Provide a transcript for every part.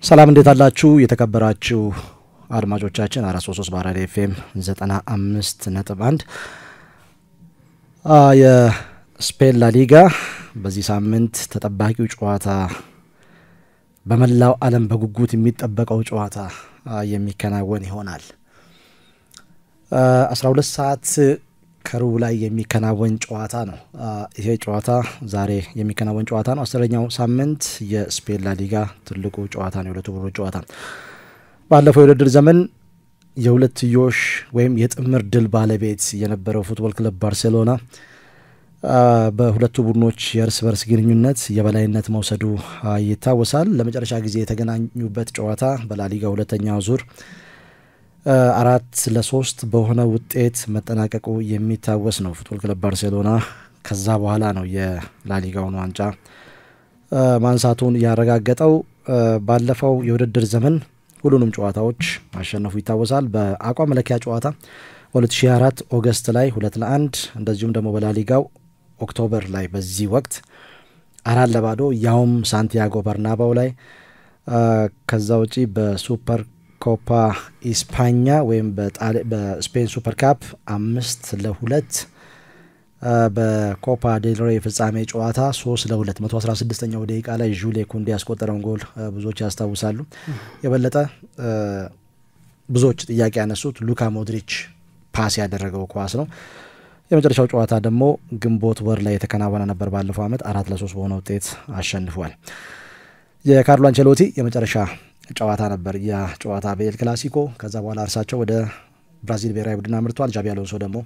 ሰላም እንዴት አላችሁ የተከበራችሁ አድማጮቻችን 433 ባራድ ኤፍኤም 95.1 የስፔን ላሊጋ በዚህ ሳምንት ተጠባቂው ጨዋታ በመላው ዓለም በጉጉት የሚጠበቀው ጨዋታ የሚከናወን ይሆናል 12 ሰዓት ከሩብ ላይ የሚከናወን ጨዋታ ነው ይሄ ጨዋታ ዛሬ የሚከናወን ጨዋታ ነው 10ኛው ሳምንት የስፔን ላሊጋ ትልቁ ጨዋታ ነው የሁለቱ ቡድኖች ጨዋታ ባለፈው የውድድር ዘመን የሁለትዮሽ ወይም የጥምር ድል ባለቤት የነበረው ፉትቦል ክለብ ባርሴሎና በሁለቱ ቡድኖች የእርስ በርስ ግንኙነት የበላይነት መውሰዱ ይታወሳል ለመጨረሻ ጊዜ የተገናኙበት ጨዋታ በላሊጋ ሁለተኛው ዙር 4-3 በሆነ ውጤት መጠናቀቁ የሚታወስ ነው ፉትቦል ክለብ ባርሴሎና ከዛ በኋላ ነው የላሊጋውን ዋንጫ ማንሳቱን ያረጋገጠው ባለፈው የውድድር ዘመን ሁሉንም ጨዋታዎች ማሸነፉ ይታወሳል በአቋም መለኪያ ጨዋታ 2004 ኦገስት ላይ 2-1 እንደዚሁም ደግሞ በላሊጋው ኦክቶበር ላይ በዚህ ወቅት 4-0 ያውም ሳንቲያጎ በርናባው ላይ ከዛ ውጪ በሱፐር ኮፓ ኢስፓኛ ወይም በስፔን ሱፐር ካፕ 5-2 በኮፓ ዴል ሬይ ፍጻሜ ጨዋታ 3-2 116ኛው ደቂቃ ላይ ጁሌ ኩንዴ ያስቆጠረውን ጎል ብዙዎች ያስታውሳሉ የበለጠ ብዙዎች ጥያቄ ያነሱት ሉካ ሞድሪች ፓስ ያደረገው ኳስ ነው የመጨረሻው ጨዋታ ደግሞ ግንቦት ወር ላይ የተከናወነ ነበር ባለፈው አመት 4-3 በሆነ ውጤት አሸንፏል የካርሎ አንቸሎቲ የመጨረሻ ጨዋታ ነበር ያ ጨዋታ በኤል ክላሲኮ ከዛ በኋላ እርሳቸው ወደ ብራዚል ብሔራዊ ቡድን አምርተዋል ጃቪ አሎንሶ ደግሞ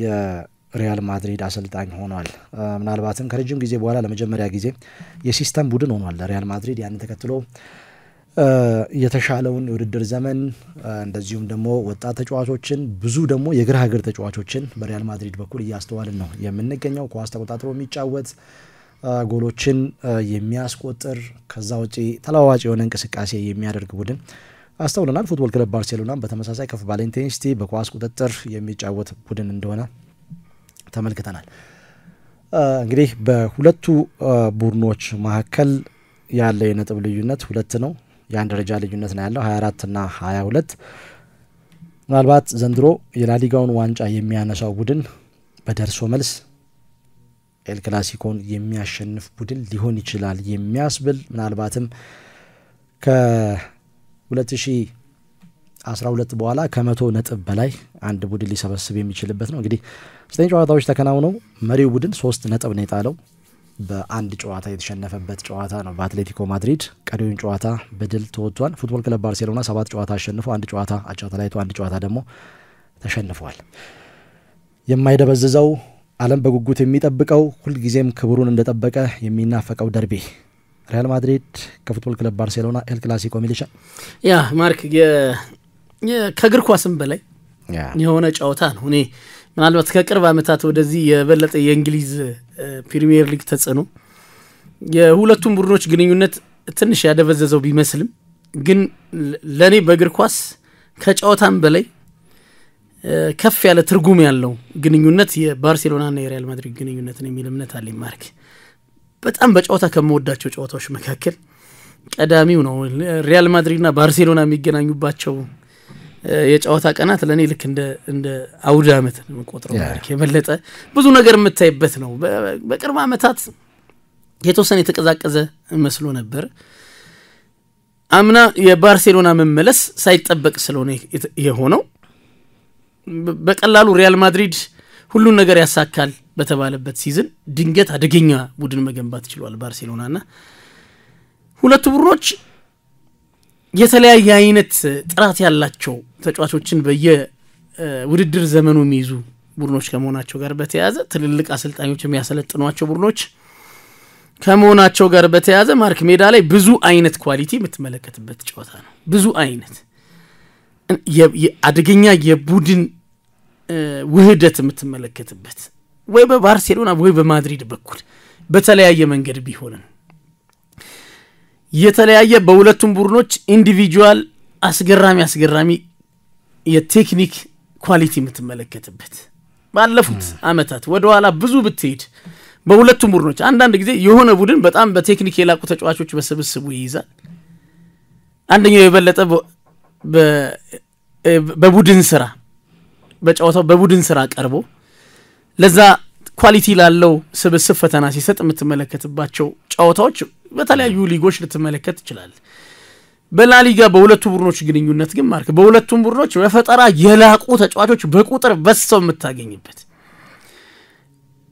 የሪያል ማድሪድ አሰልጣኝ ሆኗል ምናልባትም ከረጅም ጊዜ በኋላ ለመጀመሪያ ጊዜ የሲስተም ቡድን ሆኗል ለሪያል ማድሪድ ያን ተከትሎ የተሻለውን የውድድር ዘመን እንደዚሁም ደግሞ ወጣት ተጫዋቾችን ብዙ ደግሞ የግራ እግር ተጫዋቾችን በሪያል ማድሪድ በኩል እያስተዋልን ነው የምንገኘው ኳስ ተቆጣጥሮ የሚጫወት ጎሎችን የሚያስቆጥር ከዛ ውጪ ተለዋዋጭ የሆነ እንቅስቃሴ የሚያደርግ ቡድን አስተውለናል ፉትቦል ክለብ ባርሴሎና በተመሳሳይ ከፍ ባለ ኢንቴንሲቲ በኳስ ቁጥጥር የሚጫወት ቡድን እንደሆነ ተመልክተናል እንግዲህ በሁለቱ ቡድኖች መካከል ያለ የነጥብ ልዩነት 2 ነው ያን ደረጃ ልዩነት ነው ያለው 24 እና 22 ምናልባት ዘንድሮ የላሊጋውን ዋንጫ የሚያነሳው ቡድን በደርሶ መልስ ኤል ክላሲኮን የሚያሸንፍ ቡድን ሊሆን ይችላል የሚያስብል ምናልባትም ከ2012 በኋላ ከ100 ነጥብ በላይ አንድ ቡድን ሊሰበስብ የሚችልበት ነው እንግዲህ 9 ጨዋታዎች ተከናውነው መሪው ቡድን 3 ነጥብ ነው የጣለው በአንድ ጨዋታ የተሸነፈበት ጨዋታ ነው በአትሌቲኮ ማድሪድ ቀሪውን ጨዋታ በድል ተወጥቷል ፉትቦል ክለብ ባርሴሎና 7 ጨዋታ አሸንፎ አንድ ጨዋታ አቻ ተለያይቶ አንድ ጨዋታ ደግሞ ተሸንፏል የማይደበዝዘው ዓለም በጉጉት የሚጠብቀው ሁሉ ጊዜም ክብሩን እንደጠበቀ የሚናፈቀው ደርቢ ሪያል ማድሪድ ከፉትቦል ክለብ ባርሴሎና ኤል ክላሲኮ ሚሊሻ ያ ማርክ ከእግር ኳስም በላይ የሆነ ጨዋታ ነው እኔ ምናልባት ከቅርብ አመታት ወደዚህ የበለጠ የእንግሊዝ ፕሪሚየር ሊግ ተጽዕኖ የሁለቱም ቡድኖች ግንኙነት ትንሽ ያደበዘዘው ቢመስልም ግን ለኔ በእግር ኳስ ከጨዋታም በላይ ከፍ ያለ ትርጉም ያለው ግንኙነት የባርሴሎና እና የሪያል ማድሪድ ግንኙነት ነው የሚል እምነት አለኝ ማርክ በጣም በጨዋታ ከመወዳቸው ጨዋታዎች መካከል ቀዳሚው ነው ሪያል ማድሪድ እና ባርሴሎና የሚገናኙባቸው የጨዋታ ቀናት ለኔ ልክ እንደ አውድ አመት ነው ቆጥረው ማርክ የበለጠ ብዙ ነገር የምታይበት ነው በቅርብ አመታት የተወሰነ የተቀዛቀዘ መስሎ ነበር አምና የባርሴሎና መመለስ ሳይጠበቅ ስለሆነ የሆነው በቀላሉ ሪያል ማድሪድ ሁሉ ነገር ያሳካል በተባለበት ሲዝን ድንገት አደገኛ ቡድን መገንባት ይችላል ባርሴሎናና ሁለቱ ቡድኖች የተለያየ አይነት ጥራት ያላቸው ተጫዋቾችን በየውድድር ዘመኑ የሚይዙ ቡድኖች ከመሆናቸው ጋር በተያያዘ ትልልቅ አሰልጣኞች የሚያሰለጥኗቸው ቡድኖች ከመሆናቸው ጋር በተያያዘ ማርክ ሜዳ ላይ ብዙ አይነት ኳሊቲ የምትመለከትበት ጨዋታ ነው ብዙ አይነት አደገኛ የቡድን ውህደት የምትመለከትበት ወይ በባርሴሎና ወይ በማድሪድ በኩል በተለያየ መንገድ ቢሆንም የተለያየ በሁለቱም ቡድኖች ኢንዲቪጁዋል አስገራሚ የቴክኒክ ኳሊቲ የምትመለከትበት ባለፉት አመታት ወደኋላ ብዙ ብትሄድ በሁለቱም ቡድኖች አንዳንድ ጊዜ የሆነ ቡድን በጣም በቴክኒክ የላቁ ተጫዋቾች በስብስቡ ይይዛል አንደኛው የበለጠ በቡድን ስራ በጨዋታው በቡድን ስራ ቀርቦ ለዛ ኳሊቲ ላለው ስብስብ ፈተና ሲሰጥ የምትመለከትባቸው ጨዋታዎች በተለያዩ ሊጎች ልትመለከት ይችላል። በላሊጋ በሁለቱ ቡድኖች ግንኙነት ግን ማርክ በሁለቱም ቡድኖች በፈጠራ የላቁ ተጫዋቾች በቁጥር በሰው የምታገኝበት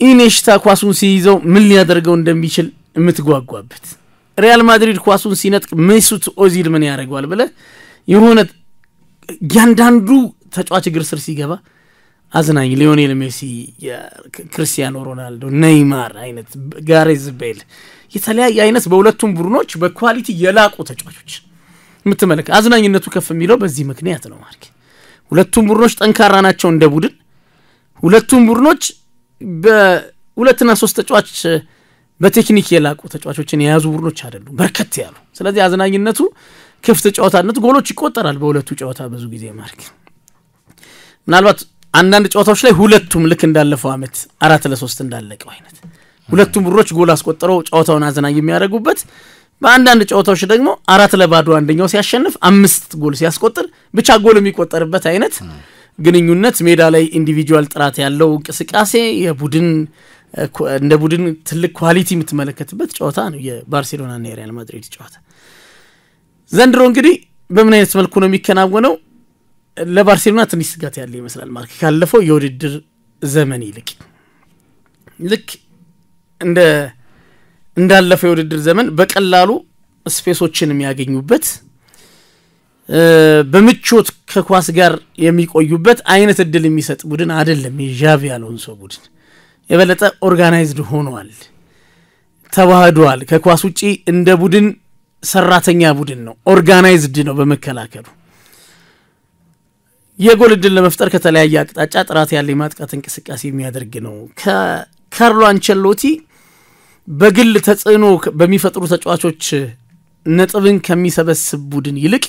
ኢኔሽታ ኳሱን ሲይዘው ምን ሊያደርገው እንደሚችል የምትጓጓበት ሪያል ማድሪድ ኳሱን ሲነጥቅ ሜሱት ኦዚል ምን ያደርጋል ብለ የሆነ ያንዳንዱ ተጫዋች እግር ስር ሲገባ አዝናኝ ሊዮኔል ሜሲ የክሪስቲያኖ ሮናልዶ ኔይማር አይነት ጋሬዝ ቤል የተለያየ አይነት በሁለቱም ቡድኖች በኳሊቲ የላቁ ተጫዋቾች የምትመለከት አዝናኝነቱ ከፍ የሚለው በዚህ ምክንያት ነው ማርክ ሁለቱም ቡድኖች ጠንካራ ናቸው እንደ ቡድን ሁለቱም ቡድኖች በሁለትና ሶስት ተጫዋች በቴክኒክ የላቁ ተጫዋቾችን የያዙ ቡድኖች አይደሉም በርከት ያሉ ስለዚህ አዝናኝነቱ ክፍት ጨዋታነት ጎሎች ይቆጠራል በሁለቱ ጨዋታ ብዙ ጊዜ ማርክ ምናልባት አንዳንድ ጨዋታዎች ላይ ሁለቱም ልክ እንዳለፈው አመት 4-3 እንዳለቀው አይነት ሁለቱም ቡድኖች ጎል አስቆጥረው ጨዋታውን አዝናኝ የሚያደርጉበት በአንዳንድ ጨዋታዎች ደግሞ 4-2 አንደኛው ሲያሸንፍ 5 ጎል ሲያስቆጥር ብቻ ጎል የሚቆጠርበት አይነት ግንኙነት ሜዳ ላይ ኢንዲቪጁዋል ጥራት ያለው እንቅስቃሴ የቡድን እንደ ቡድን ትልቅ ኳሊቲ የምትመለከትበት ጨዋታ ነው የባርሴሎና እና የሪያል ማድሪድ ጨዋታ ዘንድሮ እንግዲህ በምን አይነት መልኩ ነው የሚከናወነው ለባርሴሎና ትንሽ ስጋት ያለ ይመስላል ማርክ ካለፈው የውድድር ዘመን ይልቅ ልክ እንዳለፈው የውድድር ዘመን በቀላሉ ስፔሶችን የሚያገኙበት በምቾት ከኳስ ጋር የሚቆዩበት አይነት እድል የሚሰጥ ቡድን አይደለም የዣቪ አሎንሶ ቡድን የበለጠ ኦርጋናይዝድ ሆኗል ተዋህዷል ከኳስ ውጪ እንደ ቡድን ሰራተኛ ቡድን ነው ኦርጋናይዝድ ነው በመከላከሉ የጎል እድል ለመፍጠር ከተለያየ አቅጣጫ ጥራት ያለ ማጥቃት እንቅስቃሴ የሚያደርግ ነው ካርሎ አንቸሎቲ በግል ተጽዕኖ በሚፈጥሩ ተጫዋቾች ነጥብን ከሚሰበስብ ቡድን ይልቅ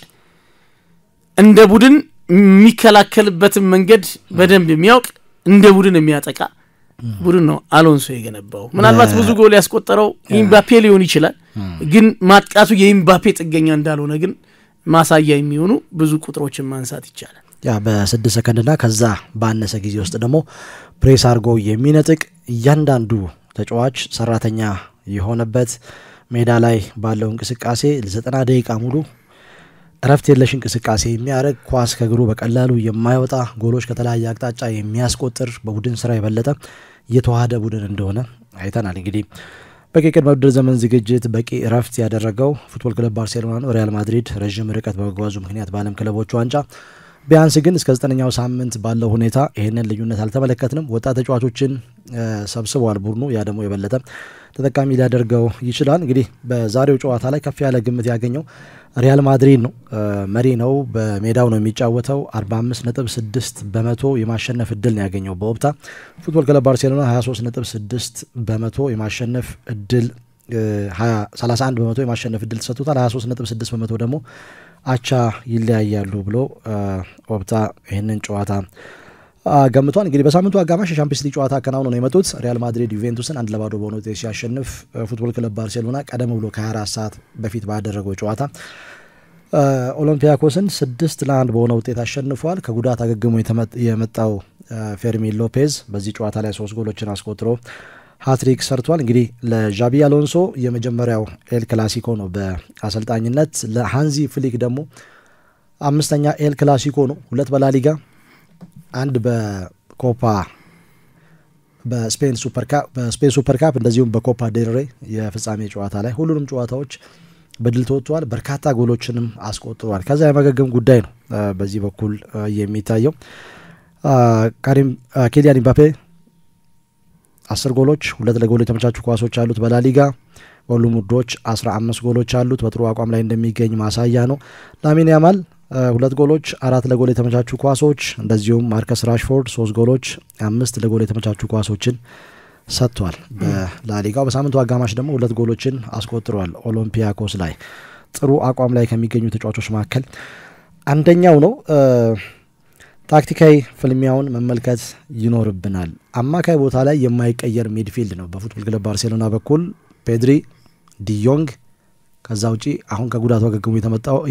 እንደ ቡድን የሚከላከልበት መንገድ በደንብ የሚያውቅ እንደ ቡድን የሚያጠቃ ቡድን ነው አሎንሶ የገነባው ምናልባት ብዙ ጎል ያስቆጠረው ኢምባፔ ሊሆን ይችላል ግን ማጥቃቱ የኢምባፔ ጥገኛ እንዳልሆነ ግን ማሳያ የሚሆኑ ብዙ ቁጥሮችን ማንሳት ይቻላል ያ በ6 ሰከንድና ከዛ ባነሰ ጊዜ ውስጥ ደግሞ ፕሬስ አርጎ የሚነጥቅ እያንዳንዱ ተጫዋች ሰራተኛ የሆነበት ሜዳ ላይ ባለው እንቅስቃሴ ለ90 ደቂቃ ሙሉ ረፍት የለሽ እንቅስቃሴ የሚያደርግ ኳስ ከግሩ በቀላሉ የማይወጣ ጎሎች ከተለያየ አቅጣጫ የሚያስቆጥር በቡድን ስራ የበለጠ የተዋሃደ ቡድን እንደሆነ አይተናል እንግዲህ በቂ ቅድመ ውድድር ዘመን ዝግጅት በቂ ረፍት ያደረገው ፉትቦል ክለብ ባርሴሎና ነው ሪያል ማድሪድ ረጅም ርቀት በመጓዙ ምክንያት በዓለም ክለቦች ዋንጫ ቢያንስ ግን እስከ 9ኛው ሳምንት ባለው ሁኔታ ይሄንን ልዩነት አልተመለከትንም ወጣት ተጫዋቾችን ሰብስቧል ቡድኑ ያ ደግሞ የበለጠ ተጠቃሚ ሊያደርገው ይችላል እንግዲህ በዛሬው ጨዋታ ላይ ከፍ ያለ ግምት ያገኘው ሪያል ማድሪድ ነው መሪ ነው በሜዳው ነው የሚጫወተው 45.6% የማሸነፍ እድል ነው ያገኘው በኦፕታ ፉትቦል ክለብ ባርሴሎና 23.6% የማሸነፍ እድል 31% የማሸነፍ እድል ተሰጥቷል 23.6% ደግሞ አቻ ይለያያሉ ብሎ ኦፕታ ይሄንን ጨዋታ ገምቷል እንግዲህ በሳምንቱ አጋማሽ የቻምፒየንስ ሊግ ጨዋታ አከናውነው ነው የመጡት ሪያል ማድሪድ ዩቬንቱስን 1-0 በሆነ ውጤት ሲያሸንፍ ፉትቦል ክለብ ባርሴሎና ቀደም ብሎ ከ24 ሰዓት በፊት ባደረገው ጨዋታ ኦሎምፒያኮስን 6-1 በሆነ ውጤት አሸንፏል ከጉዳት አገግሞ የመጣው ፌርሚን ሎፔዝ በዚህ ጨዋታ ላይ 3 ጎሎችን አስቆጥሮ ሃትሪክ ሰርቷል እንግዲህ ለዣቢ አሎንሶ የመጀመሪያው ኤል ክላሲኮ ነው በአሰልጣኝነት ለሃንዚ ፍሊክ ደግሞ 5ኛ ኤል ክላሲኮ ነው 2 በላሊጋ 1 በኮፓ በስፔን ሱፐር ካፕ እንደዚሁም በኮፓ ዴል ሬይ የፍጻሜ ጨዋታ ላይ ሁሉንም ጨዋታዎች በድል ተወጥቷል በርካታ ጎሎችንም አስቆጥሯል ከዛ የማገገም ጉዳይ ነው በዚህ በኩል የሚታየው ኪሊያን ኢምባፔ 10 ጎሎች 2 ለጎል የተመቻቹ ኳሶች አሉት በላሊጋ በሁሉም ውድድሮች 15 ጎሎች አሉት በጥሩ አቋም ላይ እንደሚገኝ ማሳያ ነው ላሚን ያማል 2 ጎሎች 4 ለጎል የተመቻቹ ኳሶች እንደዚሁም ማርከስ ራሽፎርድ 3 ጎሎች 5 ለጎል የተመቻቹ ኳሶችን ሰጥቷል በላሊጋው በሳምንቱ አጋማሽ ደግሞ 2 ጎሎችን አስቆጥሯል ኦሎምፒያኮስ ላይ ጥሩ አቋም ላይ ከሚገኙ ተጫዋቾች መካከል አንደኛው ነው ታክቲካዊ ፍልሚያውን መመልከት ይኖርብናል አማካይ ቦታ ላይ የማይቀየር ሚድፊልድ ነው በፉትቦል ክለብ ባርሴሎና በኩል ፔድሪ ዲዮንግ ከዛ ውጪ አሁን ከጉዳቱ አገግሞ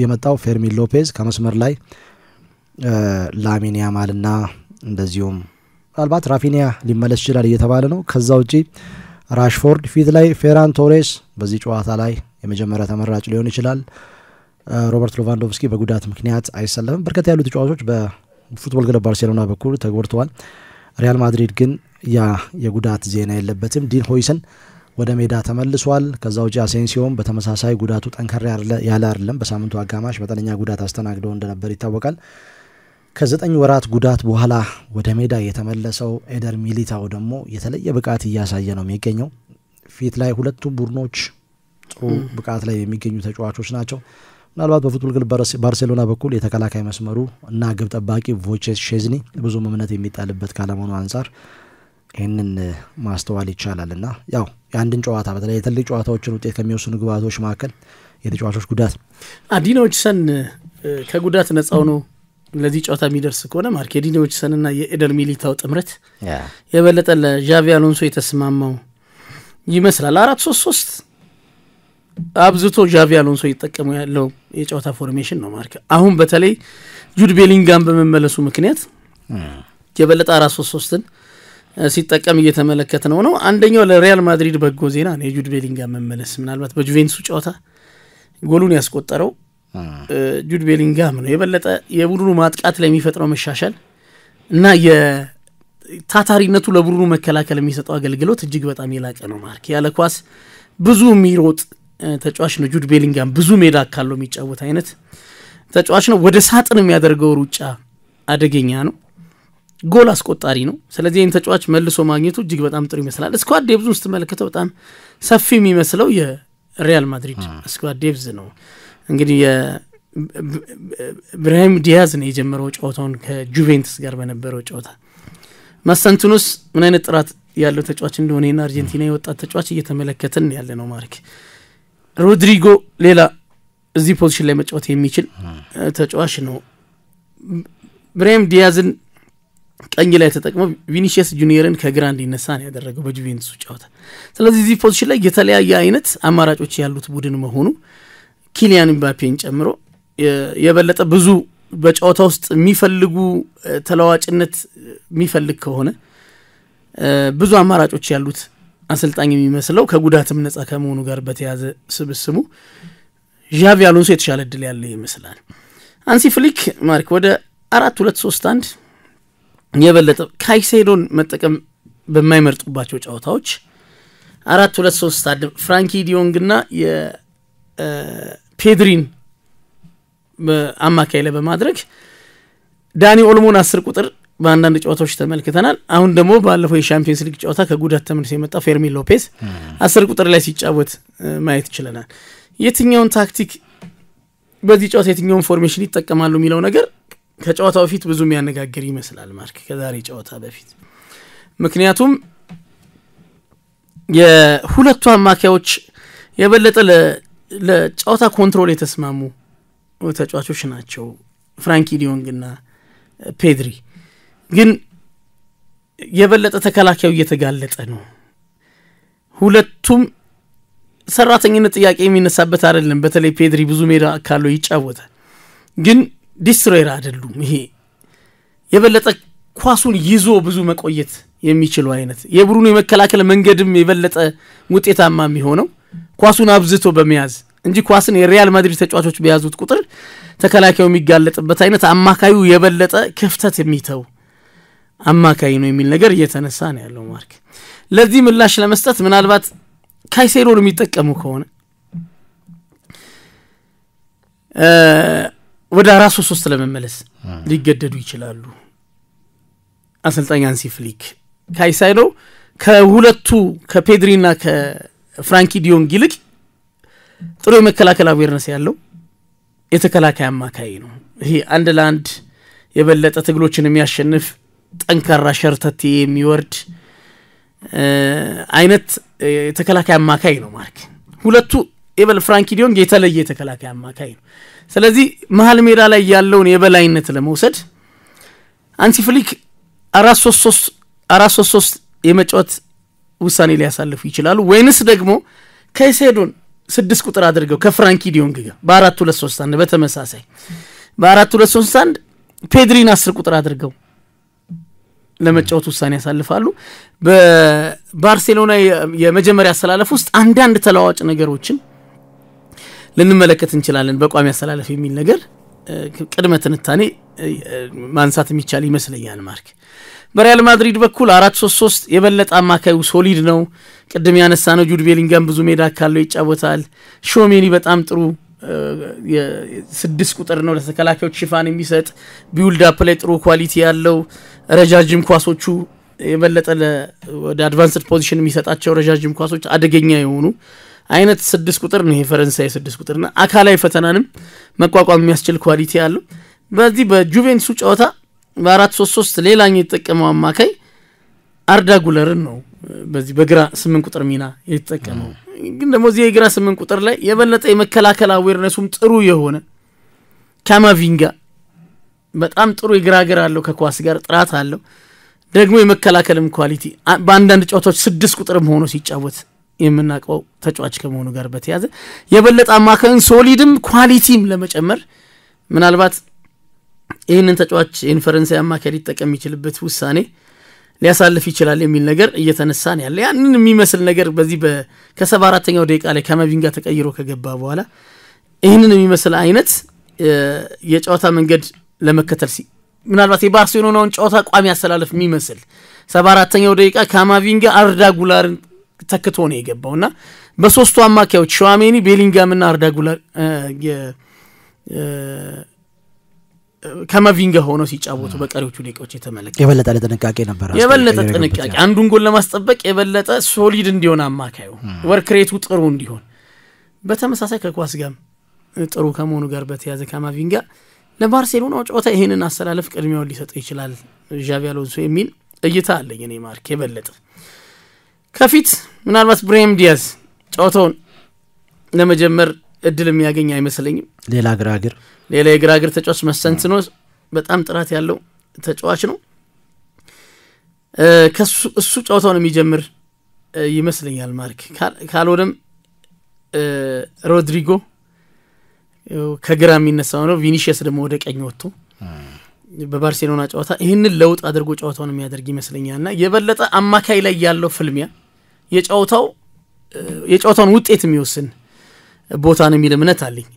የመጣው ፌርሚን ሎፔዝ ከመስመር ላይ ላሚን ያማልና እንደዚሁም ምናልባት ራፊኒያ ሊመለስ ይችላል እየተባለ ነው። ከዛ ውጪ ራሽፎርድ ፊት ላይ ፌራን ቶሬስ በዚህ ጨዋታ ላይ የመጀመሪያ ተመራጭ ሊሆን ይችላል። ሮበርት ሌቫንዶቭስኪ በጉዳት ምክንያት አይሰለፍም። በርከት ያሉ ተጫዋቾች በፉትቦል ክለብ ባርሴሎና በኩል ተጎድተዋል። ሪያል ማድሪድ ግን የጉዳት ዜና የለበትም። ዲን ሆይሰን ወደ ሜዳ ተመልሷል። ከዛ ውጪ አሴንሲዮም በተመሳሳይ ጉዳቱ ጠንከር ያለ አይደለም። በሳምንቱ አጋማሽ መጠነኛ ጉዳት አስተናግዶ እንደነበር ይታወቃል። ከ9 ወራት ጉዳት በኋላ ወደ ሜዳ የተመለሰው ኤደር ሚሊታው ደግሞ የተለየ ብቃት እያሳየ ነው የሚገኘው። ፊት ላይ ሁለቱም ቡድኖች ጥሩ ብቃት ላይ የሚገኙ ተጫዋቾች ናቸው። ምናልባት በፉትቦል ክለብ ባርሴሎና በኩል የተከላካይ መስመሩ እና ግብ ጠባቂ ቮቼስ ሼዝኒ ብዙ እምነት የሚጣልበት ካለመሆኑ አንጻር ይህንን ማስተዋል ይቻላልና ያው የአንድን ጨዋታ በተለይ የትልቅ ጨዋታዎችን ውጤት ከሚወስኑ ግባቶች መካከል የተጫዋቾች ጉዳት ዲኖችሰን ከጉዳት ነጻው ነው ለዚህ ጨዋታ የሚደርስ ከሆነ ማርክ ዲኖችሰንና የኤደር ሚሊታው ጥምረት የበለጠ ለዣቪ አሎንሶ የተስማማው ይመስላል። 4-3-3 አብዝቶ ዣቪ አሎንሶ ይጠቀሙ ያለው የጨዋታ ፎርሜሽን ነው ማርክ። አሁን በተለይ ጁድ ቤሊንጋም በመመለሱ ምክንያት የበለጠ 4-3-3ን ሲጠቀም እየተመለከተ ነው። አንደኛው ለሪያል ማድሪድ በጎ ዜና ነው የጁድ ቤሊንጋም መመለስ። ምናልባት በጁቬንቱስ ጨዋታ ጎሉን ያስቆጠረው ጁድ ቤሊንጋም ነው። የበለጠ የቡድኑ ማጥቃት ላይ የሚፈጥረው መሻሻል እና የታታሪነቱ ለቡድኑ መከላከል የሚሰጠው አገልግሎት እጅግ በጣም የላቀ ነው ማርክ። ያለ ኳስ ብዙ የሚሮጥ ተጫዋች ነው ጁድ ቤሊንጋም። ብዙ ሜዳ ካለው የሚጫወት አይነት ተጫዋች ነው። ወደ ሳጥን የሚያደርገው ሩጫ አደገኛ ነው። ጎል አስቆጣሪ ነው። ስለዚህ ይህን ተጫዋች መልሶ ማግኘቱ እጅግ በጣም ጥሩ ይመስላል። ስኳድ ዴብዙን ስትመለከተው በጣም ሰፊ የሚመስለው የሪያል ማድሪድ ስኳድ ዴብዝ ነው። እንግዲህ ብራሂም ዲያዝ ነው የጀመረው ጨዋታውን ከጁቬንቱስ ጋር በነበረው ጨዋታ። ማሳንቱኖስ ምን አይነት ጥራት ያለው ተጫዋች እንደሆነና አርጀንቲና የወጣት ተጫዋች እየተመለከተን ያለ ነው ማርክ። ሮድሪጎ ሌላ እዚህ ፖዚሽን ላይ መጫወት የሚችል ተጫዋች ነው። ብራሂም ዲያዝን ቀኝ ላይ ተጠቅመው ቪኒሲየስ ጁኒየርን ከግራ እንዲነሳ ነው ያደረገው በጁቬንቱስ ጨዋታ። ስለዚህ እዚህ ፖዚሽን ላይ የተለያየ አይነት አማራጮች ያሉት ቡድን መሆኑ ኪሊያን ምባፔን ጨምሮ የበለጠ ብዙ በጨዋታ ውስጥ የሚፈልጉ ተለዋጭነት የሚፈልግ ከሆነ ብዙ አማራጮች ያሉት አሰልጣኝ የሚመስለው ከጉዳትም ነፃ ከመሆኑ ጋር በተያዘ ስብስሙ ዣቪ አሎንሶ የተሻለ እድል ያለው ይመስላል። አንሲ ፍሊክ ማርክ ወደ 4-2-3-1 የበለጠ ካይሴዶን መጠቀም በማይመርጡባቸው ጨዋታዎች 4-2-3-1 ፍራንኪ ዲዮንግና ፔድሪን በአማካይ ላይ በማድረግ ዳኒ ኦልሞን 10 ቁጥር በአንዳንድ ጨዋታዎች ተመልክተናል። አሁን ደግሞ ባለፈው የሻምፒየንስ ሊግ ጨዋታ ከጉዳት ተመልሶ የመጣው ፌርሚን ሎፔዝ 10 ቁጥር ላይ ሲጫወት ማየት ይችላል። የትኛውን ታክቲክ በዚህ ጨዋታ የትኛውን ፎርሜሽን ይጠቀማሉ የሚለው ነገር ከጨዋታው በፊት ብዙ የሚያነጋግር ይመስላል ማርክ ከዛሬ ጨዋታ በፊት። ምክንያቱም የሁለቱ አማካዮች የበለጠ ለጨዋታ ኮንትሮል የተስማሙ ተጫዋቾች ናቸው ፍራንኪ ዲዮንግና ፔድሪ። ግን የበለጠ ተከላካዩ እየተጋለጠ ነው። ሁለቱም ሰራተኝነት ጥያቄ የሚነሳበት አይደለም። በተለይ ፔድሪ ብዙ ሜዳ ካለው ይጫወታል፣ ግን ዲስትሮየር አይደሉም። ይሄ የበለጠ ኳሱን ይዞ ብዙ መቆየት የሚችሉ አይነት የቡድኑ የመከላከል መንገድም የበለጠ ውጤታማ የሚሆነው ኳሱን አብዝቶ በመያዝ እንጂ ኳስን የሪያል ማድሪድ ተጫዋቾች በያዙት ቁጥር ተከላካዩ የሚጋለጥበት አይነት አማካዩ የበለጠ ክፍተት የሚተው አማካይ ነው የሚል ነገር እየተነሳ ነው ያለው ማርክ። ለዚህ ምላሽ ለመስጠት ምናልባት ካይሴዶን የሚጠቀሙ ከሆነ ወደ 4-3-3 ለመመለስ ሊገደዱ ይችላሉ አሰልጣኝ አንሲ ፍሊክ። ካይሴዶ ከሁለቱ ከፔድሪና ከፍራንኪ ዲዮንግ ይልቅ ጥሩ የመከላከል አዌርነስ ያለው የተከላካይ አማካይ ነው። ይሄ አንድ ለአንድ የበለጠ ትግሎችን የሚያሸንፍ ጠንካራ ሸርተቴ የሚወርድ አይነት የተከላካይ አማካይ ነው ማርክ። ሁለቱ ፍራንኪ ዲዮንግ የተለየ የተከላካይ አማካይ ነው። ስለዚህ መሃል ሜዳ ላይ ያለውን የበላይነት ለመውሰድ አንሲ ፍሊክ 4-3-3 የመጫወት ውሳኔ ሊያሳልፉ ይችላሉ። ወይንስ ደግሞ ካይሴዶን 6 ቁጥር አድርገው ከፍራንኪ ዲዮንግ ጋር በ4-2-3-1 በተመሳሳይ በ4-2-3-1 ፔድሪን 10 ቁጥር አድርገው ለመጫወት ውሳኔ ያሳልፋሉ። በባርሴሎና የመጀመሪያ አሰላለፍ ውስጥ አንዳንድ ተለዋዋጭ ነገሮችን ልንመለከት እንችላለን። በቋሚ አሰላለፍ የሚል ነገር ቅድመ ትንታኔ ማንሳት የሚቻል ይመስለኛል። ማርክ በሪያል ማድሪድ በኩል 4-3-3 የበለጠ አማካዩ ሶሊድ ነው። ቅድም ያነሳነው ጁድ ቤሊንጋም ብዙ ሜዳ ካለው ይጫወታል። ሾሜኒ በጣም ጥሩ የ6 ቁጥር ነው ለተከላካዮች ሽፋን የሚሰጥ ቢውልድ አፕ ላይ ጥሩ ኳሊቲ ያለው ረጃጅም ኳሶቹ የበለጠ ወደ አድቫንስድ ፖዚሽን የሚሰጣቸው ረጃጅም ኳሶች አደገኛ የሆኑ አይነት 6 ቁጥር ነው። የፈረንሳይ 6 ቁጥርና አካላዊ ፈተናንም መቋቋም የሚያስችል ኳሊቲ ያለው በዚህ በጁቬንቱስ ጨዋታ በ4-3-3 ሌላኛው የተጠቀመው አማካይ አርዳ ጉለርን ነው በዚህ በግራ 8 ቁጥር ሚና የተጠቀመው። ግን ደግሞ እዚህ የግራ 8 ቁጥር ላይ የበለጠ የመከላከል አዌርነሱም ጥሩ የሆነ ካማቪንጋ በጣም ጥሩ የግራገር አለው ከኳስ ጋር ጥራት አለው። ደግሞ የመከላከልም ኳሊቲ በአንዳንድ ጨዋታዎች 6 ቁጥርም ሆኖ ሲጫወት የምናቀው ተጫዋች ከመሆኑ ጋር በተያዘ የበለጠ አማካይን ሶሊድም ኳሊቲም ለመጨመር ምናልባት ይህንን ተጫዋች ኢንፈረንሳይ አማካይ ሊጠቀም ይችላልበት ውሳኔ ሊያሳልፍ ይችላል የሚል ነገር እየተነሳን ያለ ያንን የሚመስል ነገር በዚህ ከ74ኛው ደቂቃ ላይ ካማቪንጋ ተቀይሮ ከገባ በኋላ ይህንን የሚመስል አይነት የጨዋታ መንገድ ለመከተል ምናልባት የባርሴሎናውን ጨዋታ ቋሚ ያሰላለፍ የሚመስል 74ኛው ደቂቃ ካማቪንጋ አርዳ ጉላርን ተክቶ ነው የገባውና በሶስቱ አማካዮች ሾሜኒ ቤሊንጋምና አርዳ ጉላር ካማቪንጋ ሆኖ ሲጫወቱ በቀሪዎቹ ደቂቃዎች የተመለከተ የበለጠ ለጥንቃቄ ነበር የበለጠ ጥንቃቄ አንዱን ጎል ለማስጠበቅ የበለጠ ሶሊድ እንዲሆን አማካዩ ወርክሬቱ ጥሩ እንዲሆን በተመሳሳይ ከኳስ ጋር ጥሩ ከመሆኑ ጋር በተያዘ ካማቪንጋ ለባርሴሎና ጨዋታ ይሄንን አሰላለፍ ቅድሚያውን ሊሰጥ ይችላል ዣቪ አሎንሶ የሚል እይታ አለኝ እኔ ማርክ የበለጠ ከፊት ምናልባት ብራሂም ዲያዝ ጨዋታውን ለመጀመር እድል የሚያገኝ አይመስለኝም። ሌላ የግራግር ተጫዋች መሰንትኖ በጣም ጥራት ያለው ተጫዋች ነው። እሱ ጨዋታውን የሚጀምር ይመስለኛል ማርክ ካልሆነም ሮድሪጎ ከግራ የሚነሳው ነው። ቪኒሺየስ ደግሞ ወደ ቀኝ ወጥቶ በባርሴሎና ጨዋታ ይህንን ለውጥ አድርጎ ጨዋታውን የሚያደርግ ይመስለኛልና የበለጠ አማካይ ላይ ያለው ፍልሚያ የጨዋታውን ውጤት የሚወስን ቦታ ነው የሚል እምነት አለኝ።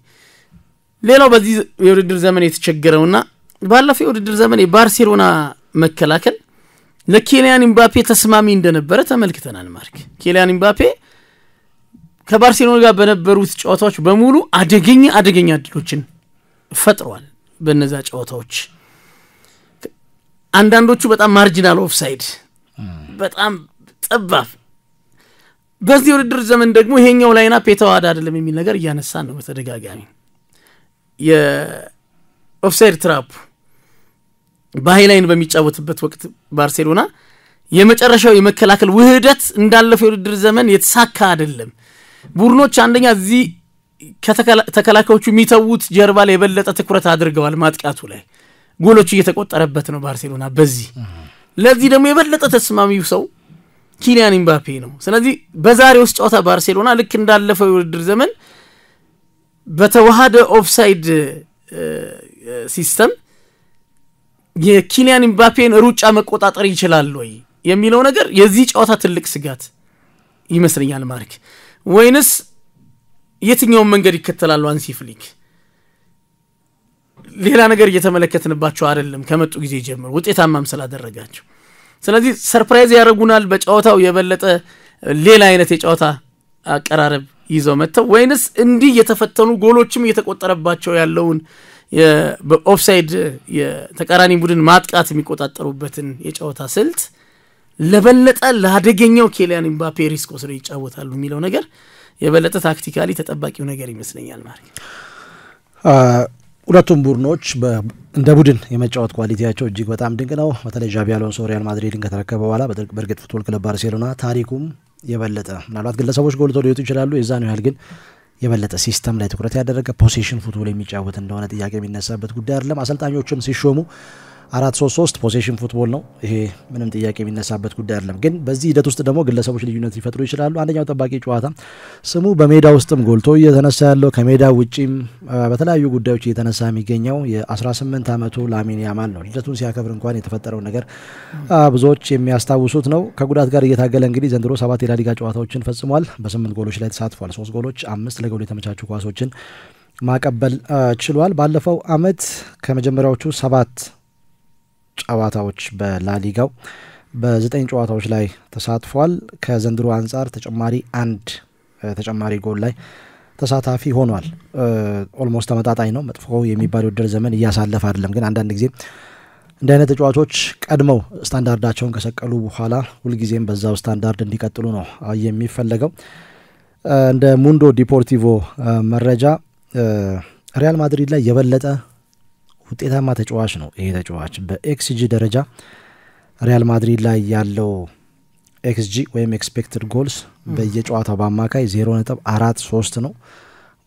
ሌላው በዚህ የውድድር ዘመን የተቸገረውና ባለፈው የውድድር ዘመን የባርሴሎና መከላከል ለኪሊያን ኤምባፔ ተስማሚ እንደነበረ ተመልክተናል ማርክ ኪሊያን ኤምባፔ ከባርሴሎና ጋር በነበሩት ጨዋታዎች በሙሉ አደገኛ እድሎችን ፈጥሯል። በእነዛ ጨዋታዎች አንዳንዶቹ በጣም ማርጂናል ኦፍሳይድ በጣም ጠባብ በዚህ ውድድር ዘመን ደግሞ ይሄኛው ላይና ፔታዋዳ አይደለም የሚል ነገር እያነሳን ነው በተደጋጋሚ የኦፍሳይድ ትራፕ በሃይላይን በሚጫወትበት ወቅት ባርሴሎና የመጨረሻው የመከላከል ውህደት እንዳለፈው የውድድር ዘመን የተሳካ አይደለም። ቡድኖች አንደኛ እዚህ ከተከላካዮቹ የሚተውት ጀርባ ላይ የበለጠ ትኩረት አድርገዋል ማጥቃቱ ላይ ጎሎች እየተቆጠረበት ነው ባርሴሎና በዚህ ለዚህ ደግሞ የበለጠ ተስማሚው ሰው ኪሊያን ኤምባፔ ነው። ስለዚህ በዛሬው ጨዋታ ባርሴሎና ልክ እንዳለፈው የውድድር ዘመን በተዋሃደ ኦፍሳይድ ሲስተም የኪሊያን ኤምባፔን ሩጫ መቆጣጠር ይችላል ወይ የሚለው ነገር የዚህ ጨዋታ ትልቅ ስጋት ይመስለኛል ማርክ ወይንስ የትኛው መንገድ ይከተላል አንሲ ፍሊክ ሌላ ነገር እየተመለከትንባቸው አይደለም ከመጡ ጊዜ ጀምሮ ውጤታማም ስላደረጋቸው ስለዚህ ሰርፕራይዝ ያደርጉናል በጨዋታው የበለጠ ሌላ አይነት የጨዋታ አቀራረብ ይዘው መተው ወይንስ እንዲህ የተፈተኑ ጎሎችም እየተቆጠረባቸው ያለውን በኦፍሳይድ የተቃራኒ ቡድን ማጥቃት የሚቆጣጠሩበትን የጨዋታ ስልት ለበለጠ ለአደገኛው ኪሊያን ኤምባፔ ሪስክ ወስደው ይጫወታሉ የሚለው ነገር የበለጠ ታክቲካሊ ተጠባቂው ነገር ይመስለኛል ማለት ሁለቱም ቡድኖች እንደ ቡድን የመጫወት ኳሊቲያቸው እጅግ በጣም ድንቅ ነው። በተለይ ዣቪ አሎንሶ ሪያል ማድሪድን ከተረከበ በኋላ በርግጥ ፉትቦል ክለብ ባርሴሎና ታሪኩም የበለጠ ምናልባት ግለሰቦች ጎልተው ሊወጡ ይችላሉ የዛን ያህል ግን የበለጠ ሲስተም ላይ ትኩረት ያደረገ ፖሴሽን ፉትቦል የሚጫወት እንደሆነ ጥያቄ የሚነሳበት ጉዳይ አይደለም። አሰልጣኞችም ሲሾሙ 4-3-3 ፖሴሽን ፉትቦል ነው። ይሄ ምንም ጥያቄ የሚነሳበት ጉዳይ አይደለም። ግን በዚህ ሂደት ውስጥ ደግሞ ግለሰቦች ልዩነት ሊፈጥሩ ይችላሉ። አንደኛው ጠባቂ ጨዋታ ስሙ በሜዳ ውስጥም ጎልቶ እየተነሳ ያለው ከሜዳ ውጪም በተለያዩ ጉዳዮች እየተነሳ የሚገኘው የ18 ዓመቱ ላሚን ያማል ነው። ልደቱን ሲያከብር እንኳን የተፈጠረው ነገር ብዙዎች የሚያስታውሱት ነው። ከጉዳት ጋር እየታገለ እንግዲህ ዘንድሮ 7 የላሊጋ ጨዋታዎችን ፈጽሟል። በ8 ጎሎች ላይ ተሳትፏል። 3 ጎሎች፣ 5 ለጎል የተመቻቹ ኳሶችን ማቀበል ችሏል። ባለፈው አመት ከመጀመሪያዎቹ 7 ጨዋታዎች በላሊጋው በ9 ጨዋታዎች ላይ ተሳትፏል። ከዘንድሮ አንጻር ተጨማሪ ጎል ላይ ተሳታፊ ሆኗል። ኦልሞስት ተመጣጣኝ ነው። መጥፎ የሚባል ውድድር ዘመን እያሳለፈ አይደለም። ግን አንዳንድ ጊዜ እንደ አይነት ተጫዋቾች ቀድመው ስታንዳርዳቸውን ከሰቀሉ በኋላ ሁልጊዜም በዛው ስታንዳርድ እንዲቀጥሉ ነው የሚፈለገው። እንደ ሙንዶ ዲፖርቲቮ መረጃ ሪያል ማድሪድ ላይ የበለጠ ውጤታማ ተጫዋች ነው። ይሄ ተጫዋች በኤክስጂ ደረጃ ሪያል ማድሪድ ላይ ያለው ኤክስጂ ወይም ኤክስፔክትድ ጎልስ በየጨዋታው በአማካይ 0.43 ነው።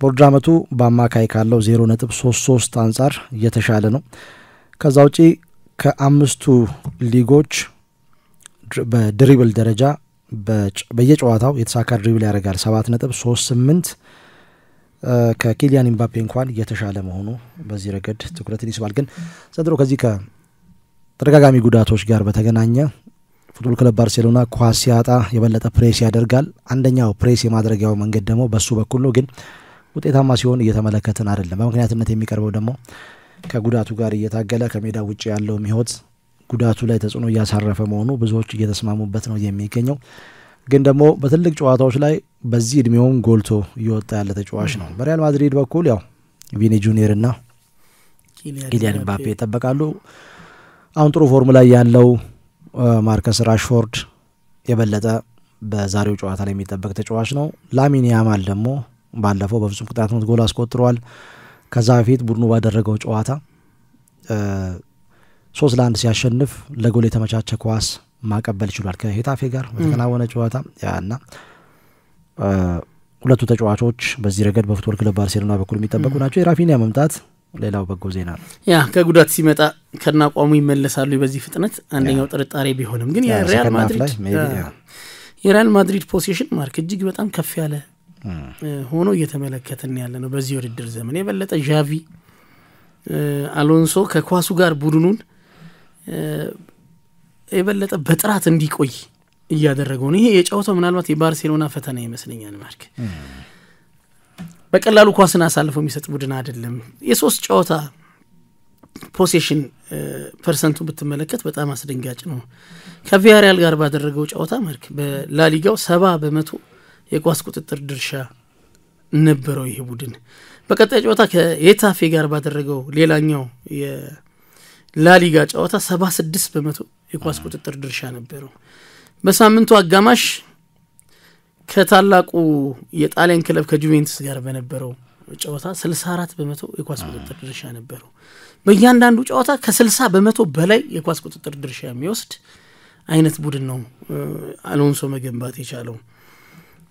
በውድድር ዓመቱ በአማካይ ካለው 0.33 አንጻር እየተሻለ ነው። ከዛ ውጪ ከአምስቱ ሊጎች በድሪብል ደረጃ በየጨዋታው የተሳካ ድሪብል ያደርጋል 7.38 ከኪሊያን ኢምባፔ እንኳን እየተሻለ መሆኑ በዚህ ረገድ ትኩረትን ይስባል። ግን ዘንድሮ ከዚህ ከተደጋጋሚ ጉዳቶች ጋር በተገናኘ ፉትቦል ክለብ ባርሴሎና ኳስ ሲያጣ የበለጠ ፕሬስ ያደርጋል። አንደኛው ፕሬስ የማድረጊያው መንገድ ደግሞ በሱ በኩል ነው። ግን ውጤታማ ሲሆን እየተመለከትን አይደለም። በምክንያትነት የሚቀርበው ደግሞ ከጉዳቱ ጋር እየታገለ ከሜዳ ውጭ ያለው ሕይወት ጉዳቱ ላይ ተጽዕኖ እያሳረፈ መሆኑ ብዙዎች እየተስማሙበት ነው የሚገኘው። ግን ደግሞ በትልቅ ጨዋታዎች ላይ በዚህ እድሜውን ጎልቶ እየወጣ ያለ ተጫዋች ነው። በሪያል ማድሪድ በኩል ያው ቪኒ ጁኒየር እና ኪሊያን ኢምባፔ ይጠበቃሉ። አሁን ጥሩ ፎርም ላይ ያለው ማርከስ ራሽፎርድ የበለጠ በዛሬው ጨዋታ ላይ የሚጠበቅ ተጫዋች ነው። ላሚን ያማል ደግሞ ባለፈው በፍጹም ቅጣት ምት ጎል አስቆጥሯል። ከዛ በፊት ቡድኑ ባደረገው ጨዋታ 3-1 ሲያሸንፍ ለጎል የተመቻቸ ኳስ ማቀበል ችሏል። ከሄታፌ ጋር በተከናወነ ጨዋታ ያና ሁለቱ ተጫዋቾች በዚህ ረገድ በፉትቦል ክለብ ባርሴሎና በኩል የሚጠበቁ ናቸው። የራፊኒያ መምጣት ሌላው በጎ ዜና ነው። ያ ከጉዳት ሲመጣ ከናቋሙ ይመለሳሉ በዚህ ፍጥነት አንደኛው ጥርጣሬ ቢሆንም ግን የሪያል ማድሪድ ፖዚሽን ማርክ እጅግ በጣም ከፍ ያለ ሆኖ እየተመለከተን ያለ ነው። በዚህ ውድድር ዘመን የበለጠ ዣቪ አሎንሶ ከኳሱ ጋር ቡድኑን የበለጠ በጥራት እንዲቆይ እያደረገው ነው። ይሄ የጨዋታው ምናልባት የባርሴሎና ፈተና ይመስለኛል። ማርክ በቀላሉ ኳስን አሳልፎ የሚሰጥ ቡድን አይደለም። የሶስት ጨዋታ ፖሴሽን ፐርሰንቱ ብትመለከት በጣም አስደንጋጭ ነው። ከቪያሪያል ጋር ባደረገው ጨዋታ ማርክ በላሊጋው 70% የኳስ ቁጥጥር ድርሻ ነበረው ይሄ ቡድን። በቀጣይ ጨዋታ ከሄታፌ ጋር ባደረገው ሌላኛው የላሊጋ ጨዋታ 76% የኳስ ቁጥጥር ድርሻ ነበረው። በሳምንቱ አጋማሽ ከታላቁ የጣሊያን ክለብ ከጁቬንቱስ ጋር በነበረው ጨዋታ 64% የኳስ ቁጥጥር ድርሻ ነበረው። በእያንዳንዱ ጨዋታ ከ60% በላይ የኳስ ቁጥጥር ድርሻ የሚወስድ አይነት ቡድን ነው አሎንሶ መገንባት የቻለው።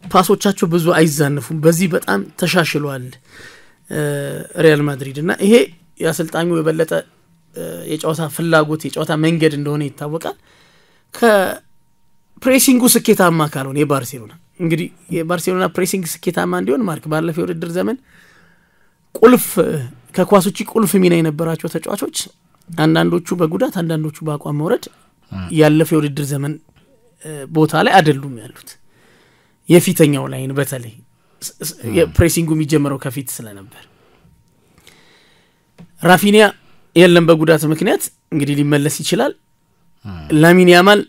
ፓሶቻቸው ብዙ አይዛነፉም። በዚህ በጣም ተሻሽሏል ሪያል ማድሪድ እና ይሄ የአሰልጣኙ የበለጠ የጨዋታ ፍላጎት የጨዋታ መንገድ እንደሆነ ይታወቃል። ከፕሬሲንጉ ስኬታማ ካልሆነ የባርሴሎና እንግዲህ የባርሴሎና ፕሬሲንግ ስኬታማ እንዲሆን ማርክ ባለፈው የውድድር ዘመን ቁልፍ ከኳስ ውጪ ቁልፍ ሚና የነበራቸው ተጫዋቾች አንዳንዶቹ በጉዳት አንዳንዶቹ በአቋም መውረድ ያለፈው የውድድር ዘመን ቦታ ላይ አይደሉም ያሉት። የፊተኛው ላይን በተለይ የፕሬሲንጉ የሚጀምረው ከፊት ስለነበር ራፊኒያ የለም በጉዳት ምክንያት እንግዲህ ሊመለስ ይችላል። ላሚን ያማል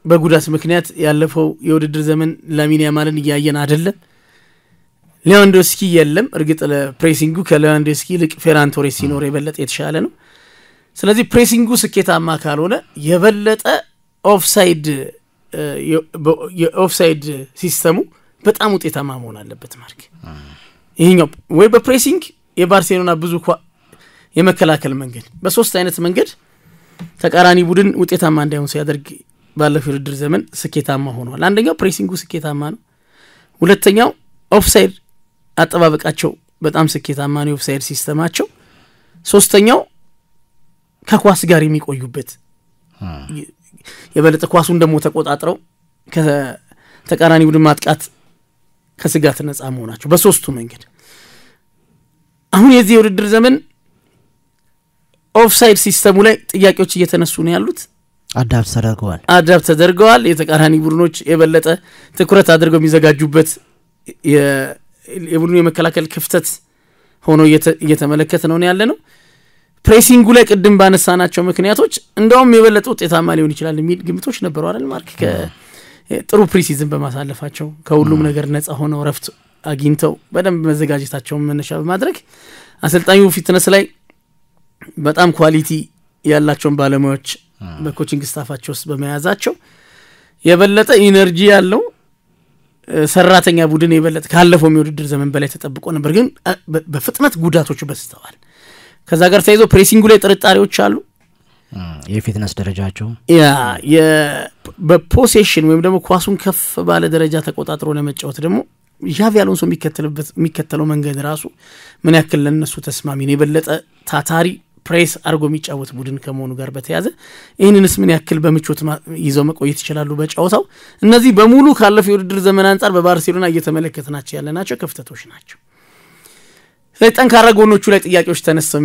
በጉዳት ምክንያት ያለፈው የውድድር ዘመን ላሚን ያማልን እያየን አይደለም። ሌዋንዶስኪ የለም። እርግጥ ለፕሬሲንጉ ከሌዋንዶስኪ ልቅ ፌራን ቶሬስ ሲኖር የበለጠ የተሻለ ነው። ስለዚህ ፕሬሲንጉ ስኬታማ ካልሆነ የበለጠ ኦፍሳይድ ሲስተሙ በጣም ውጤታማ መሆን አለበት ማርክ። ይሄኛው ወይ በፕሬሲንግ የባርሴሎና ብዙ የመከላከል መንገድ በሶስት አይነት መንገድ ተቃራኒ ቡድን ውጤታማ እንዳይሆን ሲያደርግ ባለፈው የውድድር ዘመን ስኬታማ ሆኗል። አንደኛው ፕሬሲንጉ ስኬታማ ነው። ሁለተኛው ኦፍሳይድ አጠባበቃቸው በጣም ስኬታማ ነው፣ ኦፍሳይድ ሲስተማቸው። ሶስተኛው ከኳስ ጋር የሚቆዩበት የበለጠ ኳሱን ደግሞ ተቆጣጥረው ከተቃራኒ ቡድን ማጥቃት ከስጋት ነፃ መሆናቸው በሶስቱ መንገድ አሁን የዚህ የውድድር ዘመን ኦፍሳይድ ሲስተሙ ላይ ጥያቄዎች እየተነሱ ነው ያሉት አዳፕት ተደርገዋል የተቃራኒ ቡድኖች የበለጠ ትኩረት አድርገው የሚዘጋጁበት የቡድኑ የመከላከል ክፍተት ሆኖ እየተመለከተ ነው ያለነው ፕሬሲንጉ ላይ ቅድም ባነሳናቸው ምክንያቶች እንደውም የበለጠ ውጤታማ ሊሆን ይችላል የሚል ግምቶች ነበሩ አይደል ማርክ ጥሩ ፕሪሲዝን በማሳለፋቸው ከሁሉም ነገር ነፃ ሆነው ረፍት አግኝተው በደንብ መዘጋጀታቸውን መነሻ በማድረግ አሰልጣኙ ፊትነስ ላይ በጣም ኳሊቲ ያላቸውን ባለሙያዎች በኮቺንግ ስታፋቸው ውስጥ በመያዛቸው የበለጠ ኢነርጂ ያለው ሰራተኛ ቡድን የበለጠ ካለፈው የውድድር ዘመን በላይ ተጠብቆ ነበር ግን በፍጥነት ጉዳቶች በስተዋል ከዛ ጋር ተይዞ ፕሬሲንጉ ላይ ጥርጣሬዎች አሉ የፊትነስ ደረጃቸው በፖሴሽን ወይም ደግሞ ኳሱን ከፍ ባለ ደረጃ ተቆጣጥሮ ለመጫወት ደግሞ ዣቪ አሎንሶ የሚከተለው መንገድ ራሱ ምን ያክል ለነሱ ተስማሚ ነው የበለጠ ታታሪ ፕሬስ አርጎ የሚጫወት ቡድን ከመሆኑ ጋር በተያዘ ይሄንንስ ምን ያክል በምቾት ይዘው መቆየት ይችላሉ በጫወታው እነዚህ በሙሉ ካለፈው የውድድር ዘመን አንፃር በባርሴሎና እየተመለከትናቸው ያለናቸው ክፍተቶች ናቸው ለጠንካራ ጎኖቹ ላይ ጥያቄዎች ተነስተው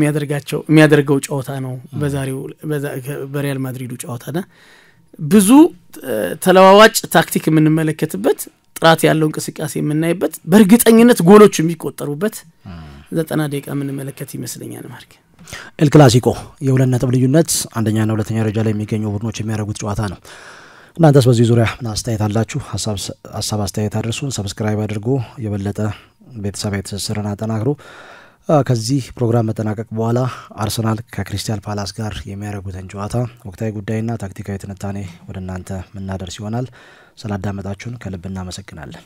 የሚያደርገው ጨዋታ ነው በዛሬው በሪያል ማድሪዱ ጨዋታና ብዙ ተለዋዋጭ ታክቲክ የምንመለከትበት ጥራት ያለው እንቅስቃሴ የምናይበት በእርግጠኝነት ጎሎች የሚቆጠሩበት 90 ደቂቃ የምንመለከት ይመስለኛል ማርክ ኤል ክላሲኮ የሁለት ነጥብ ልዩነት አንደኛና ሁለተኛ ደረጃ ላይ የሚገኙ ቡድኖች የሚያደርጉት ጨዋታ ነው እናንተስ በዚህ ዙሪያ ምን አስተያየት አላችሁ ሐሳብ አስተያየት አድርሱን ሰብስክራይብ አድርጉ የበለጠ ቤተሰባዊ ትስስርን አጠናክሩ ከዚህ ፕሮግራም መጠናቀቅ በኋላ አርሰናል ከክሪስታል ፓላስ ጋር የሚያደርጉትን ጨዋታ ወቅታዊ ጉዳይና ታክቲካዊ ትንታኔ ወደ እናንተ ምናደርስ ይሆናል ስላዳመጣችሁን ከልብ እናመሰግናለን